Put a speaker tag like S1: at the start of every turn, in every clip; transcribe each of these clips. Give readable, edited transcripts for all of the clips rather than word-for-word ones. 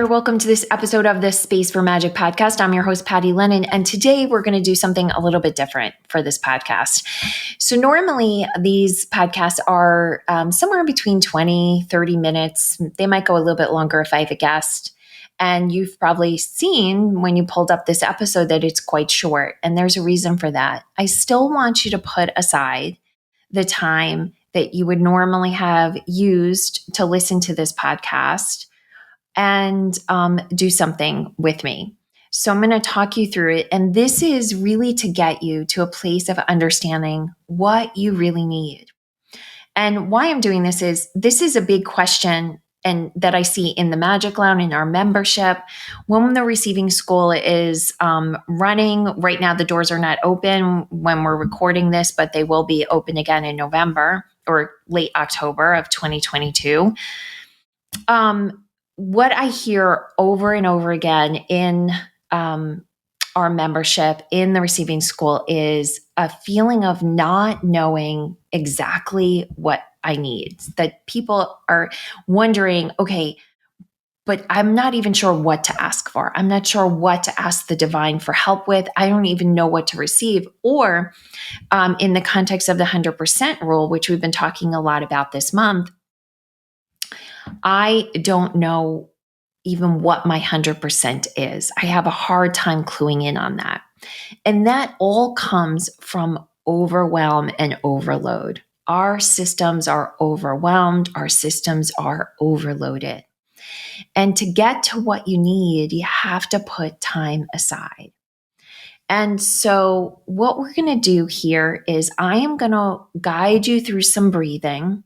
S1: there. Welcome to this episode of the Space for Magic podcast. I'm your host, Patty Lennon, and today we're going to do something a little bit different for this podcast. So normally these podcasts are somewhere between 20, 30 minutes. They might go a little bit longer if I have a guest. And you've probably seen when you pulled up this episode that it's quite short, and there's a reason for that. I still want you to put aside the time that you would normally have used to listen to this podcast and do something with me. So I'm going to talk you through it. And this is really to get you to a place of understanding what you really need. And why I'm doing this is a big question and that I see in the Magic Lounge, in our membership. When the receiving school is running, right now the doors are not open when we're recording this, but they will be open again in November or late October of 2022. What I hear over and over again in our membership in the receiving school is a feeling of not knowing exactly what I need, that people are wondering, okay, but I'm not even sure what to ask for. I'm not sure what to ask the divine for help with. I don't even know what to receive. Or in the context of the 100% rule, which we've been talking a lot about this month, I don't know even what my 100% is. I have a hard time cluing in on that. And that all comes from overwhelm and overload. Our systems are overwhelmed. Our systems are overloaded. And to get to what you need, you have to put time aside. And so what we're going to do here is I am going to guide you through some breathing.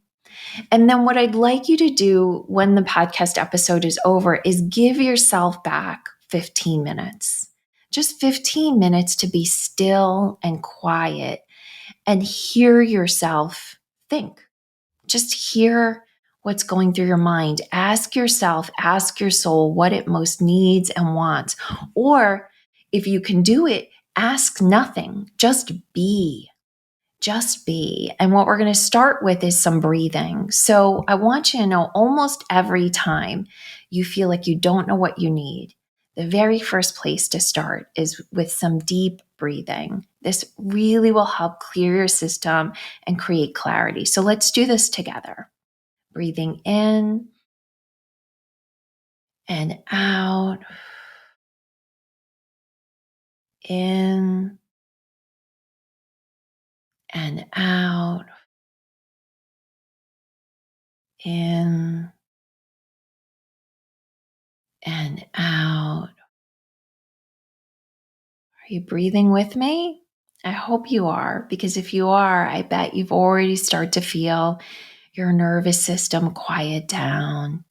S1: And then what I'd like you to do when the podcast episode is over is give yourself back 15 minutes, just 15 minutes to be still and quiet and hear yourself think. Just hear what's going through your mind. Ask yourself, ask your soul what it most needs and wants. Or if you can do it, ask nothing, just be. Just be. And what we're going to start with is some breathing. So I want you to know almost every time you feel like you don't know what you need, the very first place to start is with some deep breathing. This really will help clear your system and create clarity. So let's do this together. Breathing in and out. In and out. In and out. Are you breathing with me? I hope you are, because if you are, I bet you've already started to feel your nervous system quiet down,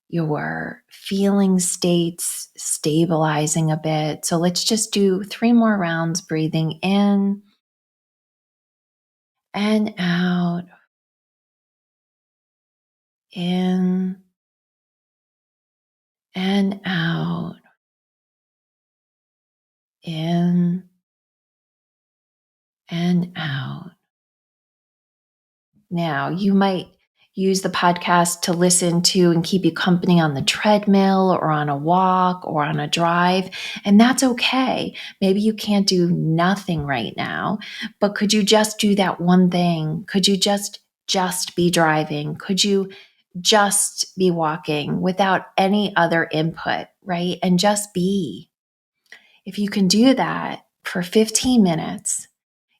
S1: your feeling states stabilizing a bit. So let's just do 3 more rounds, breathing in and out, in and out, in and out. Now, you might use the podcast to listen to and keep you company on the treadmill or on a walk or on a drive, and that's okay. Maybe you can't do nothing right now, but could you just do that one thing? Could you just be driving? Could you just be walking without any other input, right? And just be. If you can do that for 15 minutes,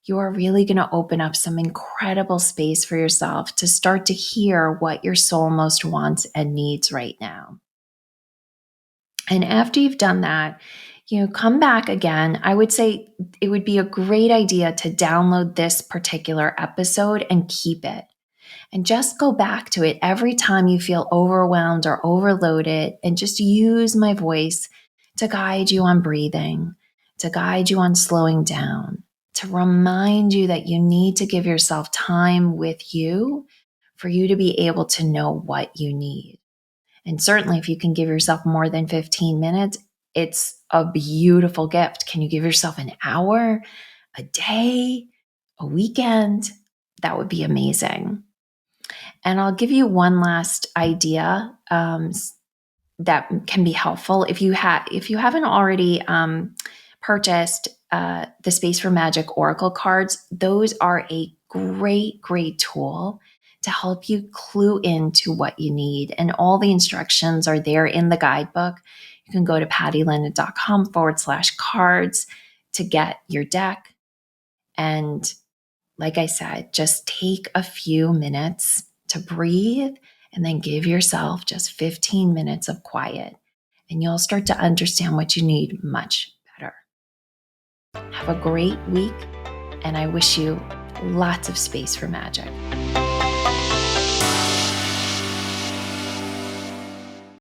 S1: you are really going to open up some incredible space for yourself to start to hear what your soul most wants and needs right now. And after you've done that, come back again. I would say it would be a great idea to download this particular episode and keep it. And just go back to it every time you feel overwhelmed or overloaded, and just use my voice to guide you on breathing, to guide you on slowing down, to remind you that you need to give yourself time with you for you to be able to know what you need. And certainly if you can give yourself more than 15 minutes, it's a beautiful gift. Can you give yourself an hour, a day, a weekend? That would be amazing. And I'll give you one last idea. that can be helpful. If you haven't already purchased the Space for Magic Oracle cards, those are a great tool to help you clue into what you need. And all the instructions are there in the guidebook. You can go to pattylennon.com/cards to get your deck. And like I said, just take a few minutes to breathe and then give yourself just 15 minutes of quiet. And you'll start to understand what you need much better. Have a great week, and I wish you lots of space for magic.